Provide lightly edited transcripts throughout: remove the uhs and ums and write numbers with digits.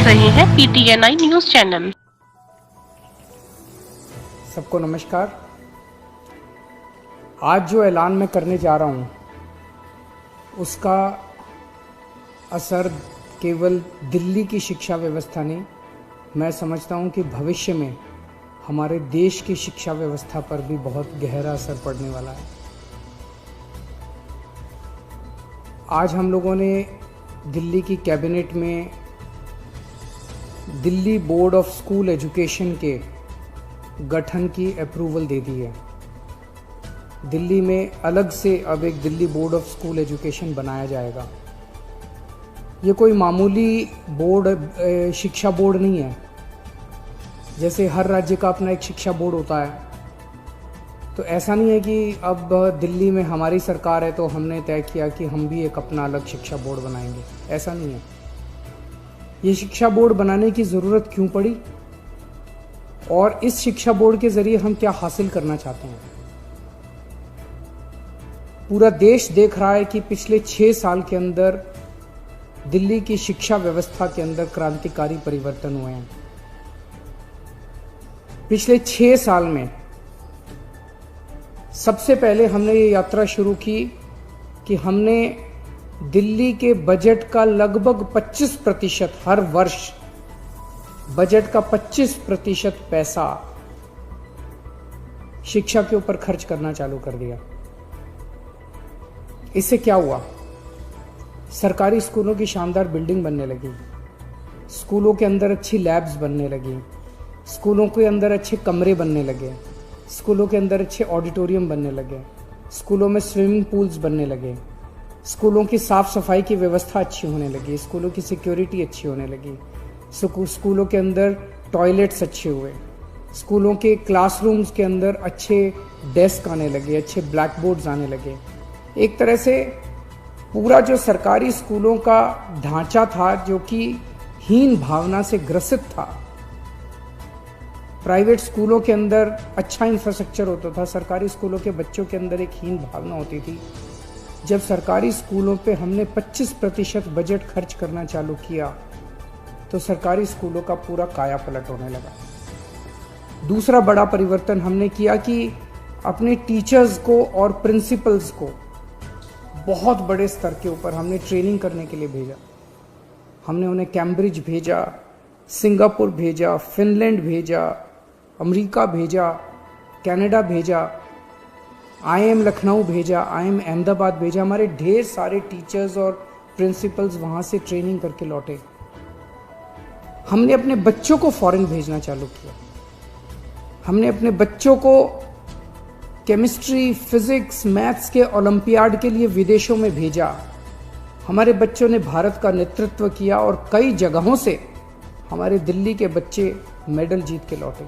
रहे हैं PTNI news channel. सबको नमस्कार। आज जो ऐलान मैं करने जा रहा हूँ उसका असर केवल दिल्ली की शिक्षा व्यवस्था नहीं, मैं समझता हूँ कि भविष्य में हमारे देश की शिक्षा व्यवस्था पर भी बहुत गहरा असर पड़ने वाला है। आज हम लोगों ने दिल्ली की कैबिनेट में Delhi board of school education के गठन की अप्रूवल दे दी है। दिल्ली में अलग से अब एक Delhi board of school education बनाया जाएगा। ये कोई मामूली बोर्ड शिक्षा बोर्ड नहीं है। जैसे हर राज्य का अपना एक शिक्षा बोर्ड होता है, तो ऐसा नहीं है कि अब दिल्ली में हमारी सरकार है तो हमने तय किया कि हम भी एक अपना अलग शिक्षा बोर्ड बनाएंगे। ऐसा नहीं है। ये शिक्षा बोर्ड बनाने की ज़रूरत क्यों पड़ी और इस शिक्षा बोर्ड के ज़रिए हम क्या हासिल करना चाहते हैं। पूरा देश देख रहा है कि पिछले 6 साल के अंदर दिल्ली की शिक्षा व्यवस्था के अंदर क्रांतिकारी परिवर्तन हुए हैं। पिछले 6 साल में सबसे पहले हमने ये यात्रा शुरू की कि हमने दिल्ली के बजट का लगभग 25% हर वर्ष बजट का 25% पैसा शिक्षा के ऊपर खर्च करना चालू कर दिया। इससे क्या हुआ? सरकारी स्कूलों की शानदार बिल्डिंग बनने लगी, स्कूलों के अंदर अच्छी लैब्स बनने लगी, स्कूलों के अंदर अच्छे कमरे बनने लगे, स्कूलों के अंदर अच्छे ऑडिटोरियम बनने लगे, स्कूलों में स्विमिंग पूल्स बनने लगे, स्कूलों की साफ सफाई की व्यवस्था अच्छी होने लगी, स्कूलों की सिक्योरिटी अच्छी होने लगी, स्कूलों के अंदर टॉयलेट्स अच्छे हुए, स्कूलों के क्लासरूम्स के अंदर अच्छे डेस्क आने लगे, अच्छे ब्लैक बोर्ड्स आने लगे। एक तरह से पूरा जो सरकारी स्कूलों का ढांचा था जो कि हीन भावना से ग्रसित था, प्राइवेट स्कूलों के अंदर अच्छा इंफ्रास्ट्रक्चर होता था, सरकारी स्कूलों के बच्चों के अंदर एक हीन भावना होती थी। जब सरकारी स्कूलों पे हमने 25% बजट खर्च करना चालू किया तो सरकारी स्कूलों का पूरा काया पलट होने लगा। दूसरा बड़ा परिवर्तन हमने किया कि अपने टीचर्स को और प्रिंसिपल्स को बहुत बड़े स्तर के ऊपर हमने ट्रेनिंग करने के लिए भेजा। हमने उन्हें कैम्ब्रिज भेजा, सिंगापुर भेजा, फिनलैंड भेजा, अमेरिका भेजा, कनाडा भेजा, IIM लखनऊ भेजा, IIM अहमदाबाद भेजा। हमारे ढेर सारे टीचर्स और प्रिंसिपल्स वहाँ से ट्रेनिंग करके लौटे। हमने अपने बच्चों को फॉरेन भेजना चालू किया। हमने अपने बच्चों को केमिस्ट्री, फिजिक्स, मैथ्स के ओलंपियाड के लिए विदेशों में भेजा। हमारे बच्चों ने भारत का नेतृत्व किया और कई जगहों से हमारे दिल्ली के बच्चे मेडल जीत के लौटे।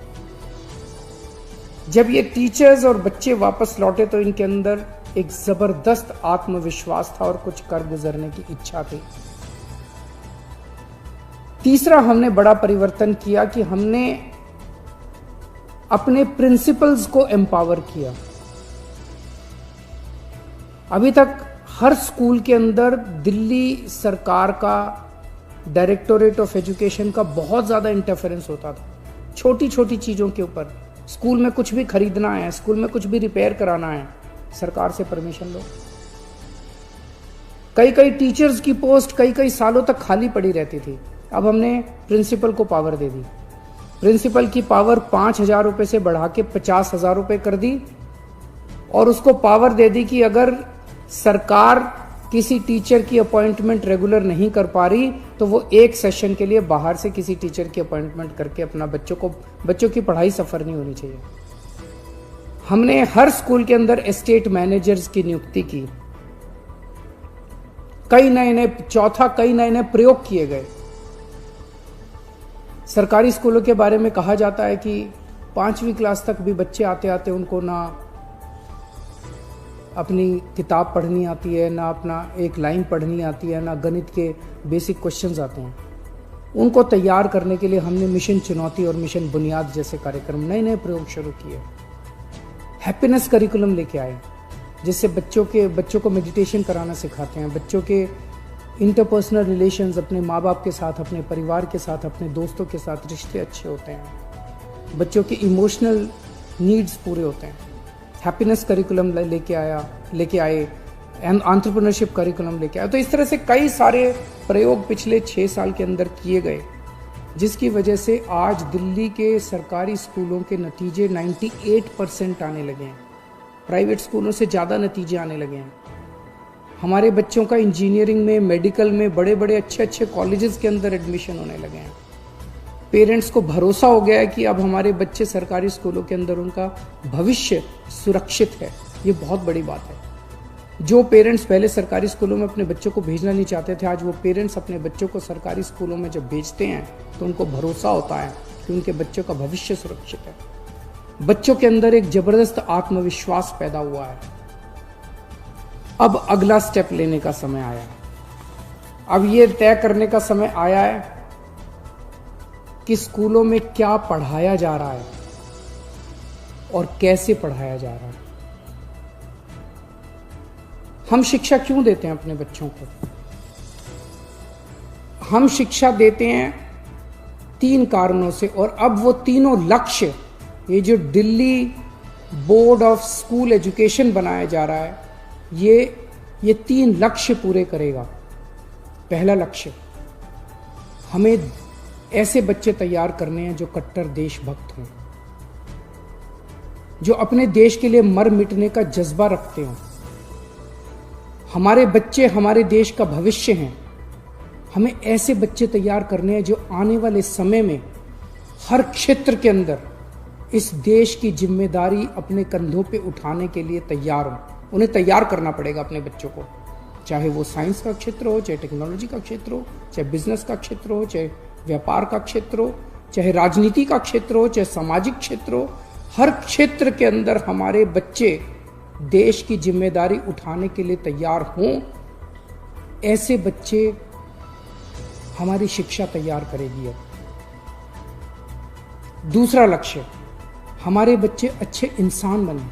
जब ये टीचर्स और बच्चे वापस लौटे तो इनके अंदर एक जबरदस्त आत्मविश्वास था और कुछ कर गुजरने की इच्छा थी। तीसरा हमने बड़ा परिवर्तन किया कि हमने अपने प्रिंसिपल्स को एम्पावर किया। अभी तक हर स्कूल के अंदर दिल्ली सरकार का डायरेक्टोरेट ऑफ एजुकेशन का बहुत ज्यादा इंटरफेरेंस होता था, छोटी छोटी चीजों के ऊपर। स्कूल में कुछ भी खरीदना है, स्कूल में कुछ भी रिपेयर कराना है, सरकार से परमिशन लो। कई कई टीचर्स की पोस्ट कई सालों तक खाली पड़ी रहती थी। अब हमने प्रिंसिपल को पावर दे दी। प्रिंसिपल की पावर 5,000 रुपये से बढ़ा के 50,000 रुपये कर दी और उसको पावर दे दी कि अगर सरकार किसी टीचर की अपॉइंटमेंट रेगुलर नहीं कर पा रही तो वो एक सेशन के लिए बाहर से किसी टीचर की अपॉइंटमेंट करके अपना बच्चों की पढ़ाई सफर नहीं होनी चाहिए। हमने हर स्कूल के अंदर एस्टेट मैनेजर्स की नियुक्ति की। कई नए नए प्रयोग किए गए। सरकारी स्कूलों के बारे में कहा जाता है कि 5वीं क्लास तक भी बच्चे आते आते उनको ना अपनी किताब पढ़नी आती है, ना अपना एक लाइन पढ़नी आती है, ना गणित के बेसिक क्वेश्चंस आते हैं। उनको तैयार करने के लिए हमने मिशन चुनौती और मिशन बुनियाद जैसे कार्यक्रम, नए नए प्रयोग शुरू किए। हैप्पीनेस करिकुलम लेके आए, जिससे बच्चों को मेडिटेशन कराना सिखाते हैं, बच्चों के इंटरपर्सनल रिलेशंस, अपने माँ बाप के साथ, अपने परिवार के साथ, अपने दोस्तों के साथ रिश्ते अच्छे होते हैं। बच्चों के इमोशनल नीड्स पूरे होते हैं। हैप्पीनेस करिकुलम लेके आए, एंटरप्रेन्योरशिप करिकुलम लेके आए। तो इस तरह से कई सारे प्रयोग पिछले 6 साल के अंदर किए गए, जिसकी वजह से आज दिल्ली के सरकारी स्कूलों के नतीजे 98% आने लगे हैं। प्राइवेट स्कूलों से ज़्यादा नतीजे आने लगे हैं। हमारे बच्चों का इंजीनियरिंग में, मेडिकल में, बड़े बड़े अच्छे अच्छे कॉलेजेस के अंदर एडमिशन होने लगे हैं। पेरेंट्स को भरोसा हो गया है कि अब हमारे बच्चे सरकारी स्कूलों के अंदर, उनका भविष्य सुरक्षित है। ये बहुत बड़ी बात है। जो पेरेंट्स पहले सरकारी स्कूलों में अपने बच्चों को भेजना नहीं चाहते थे, आज वो पेरेंट्स अपने बच्चों को सरकारी स्कूलों में जब भेजते हैं तो उनको भरोसा होता है कि उनके बच्चों का भविष्य सुरक्षित है। बच्चों के अंदर एक जबरदस्त आत्मविश्वास पैदा हुआ है। अब अगला स्टेप लेने का समय आया है। अब ये तय करने का समय आया है कि स्कूलों में क्या पढ़ाया जा रहा है और कैसे पढ़ाया जा रहा है। हम शिक्षा क्यों देते हैं अपने बच्चों को? हम शिक्षा देते हैं 3 कारणों से, और अब वो तीनों लक्ष्य, ये जो Delhi board of school education बनाया जा रहा है, ये 3 लक्ष्य पूरे करेगा। पहला लक्ष्य, हमें ऐसे बच्चे तैयार करने हैं जो कट्टर देशभक्त हों, जो अपने देश के लिए मर मिटने का जज्बा रखते हों। हमारे बच्चे हमारे देश का भविष्य हैं। हमें ऐसे बच्चे तैयार करने हैं जो आने वाले समय में हर क्षेत्र के अंदर इस देश की जिम्मेदारी अपने कंधों पे उठाने के लिए तैयार हों। उन्हें तैयार करना पड़ेगा अपने बच्चों को, चाहे वो साइंस का क्षेत्र हो, चाहे टेक्नोलॉजी का क्षेत्र हो, चाहे बिजनेस का क्षेत्र हो, चाहे व्यापार का क्षेत्र हो, चाहे राजनीति का क्षेत्र हो, चाहे सामाजिक क्षेत्र हो। हर क्षेत्र के अंदर हमारे बच्चे देश की जिम्मेदारी उठाने के लिए तैयार हों। ऐसे बच्चे हमारी शिक्षा तैयार करेगी। अब दूसरा लक्ष्य, हमारे बच्चे अच्छे इंसान बने,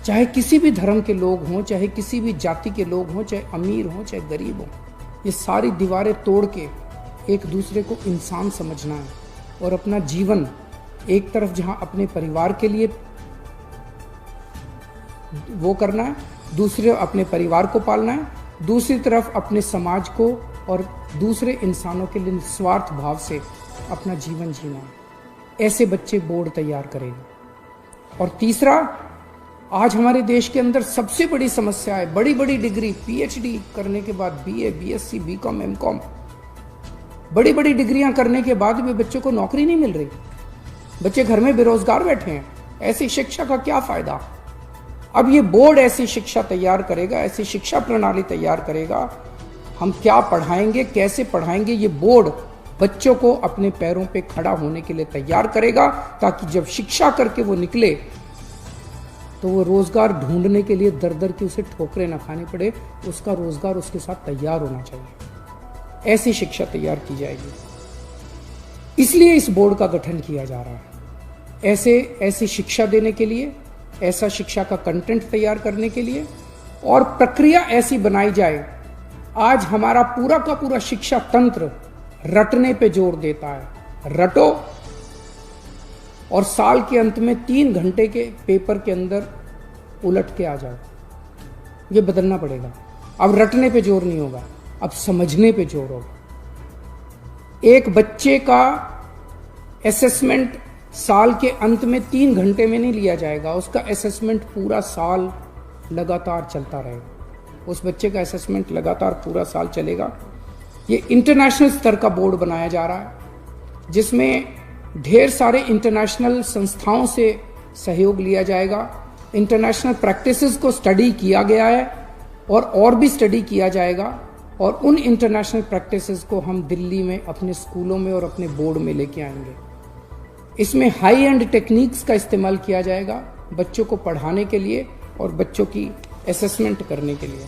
चाहे किसी भी धर्म के लोग हों, चाहे किसी भी जाति के लोग हों, चाहे अमीर हों, चाहे गरीब हों। ये सारी दीवारें तोड़ के एक दूसरे को इंसान समझना है और अपना जीवन एक तरफ जहां अपने परिवार के लिए वो करना है, दूसरे अपने परिवार को पालना है, दूसरी तरफ अपने समाज को और दूसरे इंसानों के लिए निस्वार्थ भाव से अपना जीवन जीना है। ऐसे बच्चे बोर्ड तैयार करेंगे। और तीसरा, आज हमारे देश के अंदर सबसे बड़ी समस्या है, बड़ी बड़ी डिग्री, पीएचडी करने के बाद, बीए, बीएससी, बीकॉम, एमकॉम, बड़ी बड़ी डिग्रियां करने के बाद भी बच्चों को नौकरी नहीं मिल रही। बच्चे घर में बेरोजगार बैठे हैं। ऐसी शिक्षा का क्या फायदा? अब ये बोर्ड ऐसी शिक्षा तैयार करेगा, ऐसी शिक्षा प्रणाली तैयार करेगा। हम क्या पढ़ाएंगे, कैसे पढ़ाएंगे, ये बोर्ड बच्चों को अपने पैरों पे खड़ा होने के लिए तैयार करेगा, ताकि जब शिक्षा करके वो निकले तो वो रोजगार ढूंढने के लिए दर दर की उसे ठोकरें ना खानी पड़े। उसका रोजगार उसके साथ तैयार होना चाहिए। ऐसी शिक्षा तैयार की जाएगी। इसलिए इस बोर्ड का गठन किया जा रहा है, ऐसी शिक्षा देने के लिए, ऐसा शिक्षा का कंटेंट तैयार करने के लिए, और प्रक्रिया ऐसी बनाई जाए। आज हमारा पूरा का पूरा शिक्षा तंत्र रटने पे जोर देता है। रटो और साल के अंत में 3 घंटे के पेपर के अंदर उलट के आ जाओ। ये बदलना पड़ेगा। अब रटने पे जोर नहीं होगा, अब समझने पे जोर होगा। एक बच्चे का असेसमेंट साल के अंत में 3 घंटे में नहीं लिया जाएगा। उसका असेसमेंट पूरा साल लगातार चलता रहेगा। उस बच्चे का असेसमेंट लगातार पूरा साल चलेगा। ये इंटरनेशनल स्तर का बोर्ड बनाया जा रहा है, जिसमें ढेर सारे इंटरनेशनल संस्थाओं से सहयोग लिया जाएगा। इंटरनेशनल प्रैक्टिसेस को स्टडी किया गया है और भी स्टडी किया जाएगा, और उन इंटरनेशनल प्रैक्टिसेस को हम दिल्ली में अपने स्कूलों में और अपने बोर्ड में लेके आएंगे। इसमें हाई एंड टेक्निक्स का इस्तेमाल किया जाएगा बच्चों को पढ़ाने के लिए और बच्चों की असेसमेंट करने के लिए।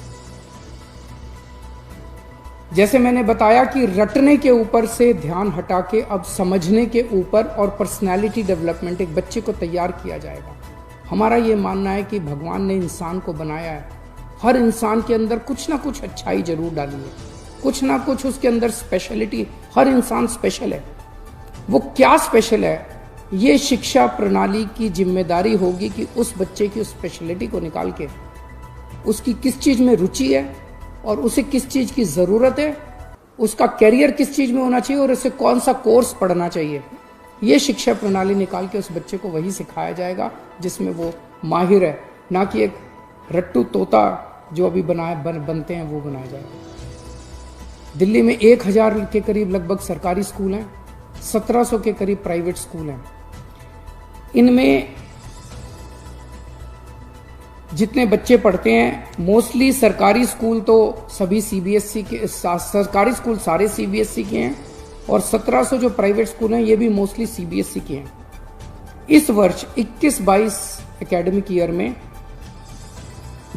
जैसे मैंने बताया कि रटने के ऊपर से ध्यान हटा के अब समझने के ऊपर और पर्सनालिटी डेवलपमेंट, एक बच्चे को तैयार किया जाएगा। हमारा ये मानना है कि भगवान ने इंसान को बनाया है, हर इंसान के अंदर कुछ ना कुछ अच्छाई जरूर डालिए, कुछ ना कुछ उसके अंदर स्पेशलिटी। हर इंसान स्पेशल है, वो क्या स्पेशल है, ये शिक्षा प्रणाली की जिम्मेदारी होगी कि उस बच्चे की उस स्पेशलिटी को निकाल के उसकी किस चीज में रुचि है और उसे किस चीज की जरूरत है, उसका कैरियर किस चीज में होना चाहिए और उसे कौन सा कोर्स पढ़ना चाहिए, ये शिक्षा प्रणाली निकाल के उस बच्चे को वही सिखाया जाएगा जिसमें वो माहिर है, ना कि एक रट्टू तोता जो अभी बनते हैं वो बनाया जाएगा। दिल्ली में 1000 के करीब लगभग सरकारी स्कूल हैं, 1700 के करीब प्राइवेट स्कूल हैं। इनमें जितने बच्चे पढ़ते हैं मोस्टली सरकारी स्कूल तो सभी सीबीएसई के, सरकारी स्कूल सारे सीबीएसई के हैं और 1700 जो प्राइवेट स्कूल हैं ये भी मोस्टली सीबीएसई के हैं। इस वर्ष 21-22 एकेडमिक ईयर में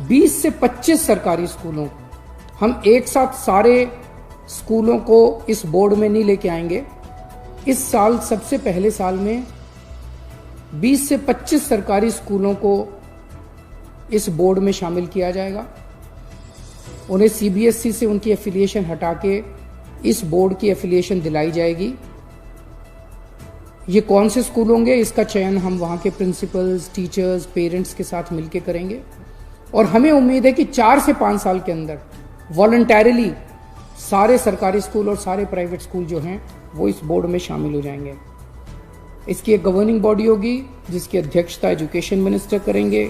20 से 25 सरकारी स्कूलों हम एक साथ सारे स्कूलों को इस बोर्ड में नहीं लेके आएंगे। इस साल सबसे पहले साल में 20 से 25 सरकारी स्कूलों को इस बोर्ड में शामिल किया जाएगा। उन्हें सीबीएसई से उनकी एफिलिएशन हटा के इस बोर्ड की एफिलिएशन दिलाई जाएगी। ये कौन से स्कूल होंगे इसका चयन हम वहाँ के प्रिंसिपल्स, टीचर्स, पेरेंट्स के साथ मिलकर करेंगे और हमें उम्मीद है कि 4 से 5 साल के अंदर वॉलंटैरिली सारे सरकारी स्कूल और सारे प्राइवेट स्कूल जो हैं वो इस बोर्ड में शामिल हो जाएंगे। इसकी एक गवर्निंग बॉडी होगी जिसकी अध्यक्षता एजुकेशन मिनिस्टर करेंगे।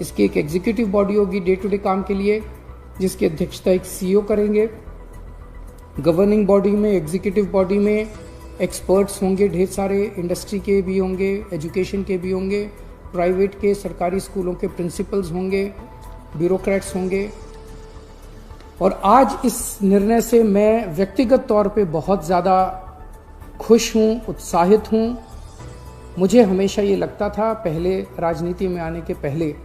इसकी एक एग्जीक्यूटिव बॉडी होगी डे टू डे काम के लिए जिसकी अध्यक्षता एक सीईओ करेंगे। गवर्निंग बॉडी में, एग्जीक्यूटिव बॉडी में एक्सपर्ट्स होंगे, ढेर सारे इंडस्ट्री के भी होंगे, एजुकेशन के भी होंगे, प्राइवेट के, सरकारी स्कूलों के प्रिंसिपल्स होंगे, ब्यूरोक्रेट्स होंगे। और आज इस निर्णय से मैं व्यक्तिगत तौर पे बहुत ज़्यादा खुश हूँ, उत्साहित हूँ। मुझे हमेशा ये लगता था, पहले राजनीति में आने के पहले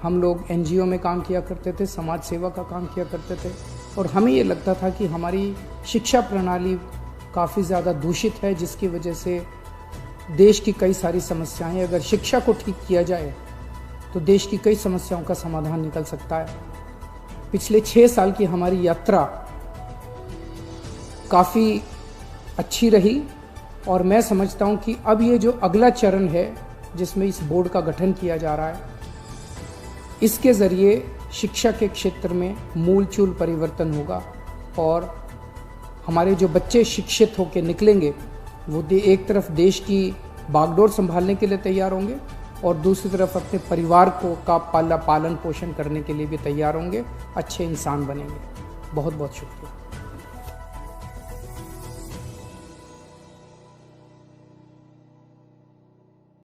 हम लोग एनजीओ में काम किया करते थे, समाज सेवा का काम किया करते थे और हमें ये लगता था कि हमारी शिक्षा प्रणाली काफ़ी ज़्यादा दूषित है जिसकी वजह से देश की कई सारी समस्याएं, अगर शिक्षा को ठीक किया जाए तो देश की कई समस्याओं का समाधान निकल सकता है। पिछले 6 साल की हमारी यात्रा काफ़ी अच्छी रही और मैं समझता हूं कि अब ये जो अगला चरण है जिसमें इस बोर्ड का गठन किया जा रहा है, इसके ज़रिए शिक्षा के क्षेत्र में मूलचूल परिवर्तन होगा और हमारे जो बच्चे शिक्षित होकर निकलेंगे वो एक तरफ देश की बागडोर संभालने के लिए तैयार होंगे और दूसरी तरफ अपने परिवार को का पालन पोषण करने के लिए भी तैयार होंगे, अच्छे इंसान बनेंगे। बहुत बहुत शुक्रिया।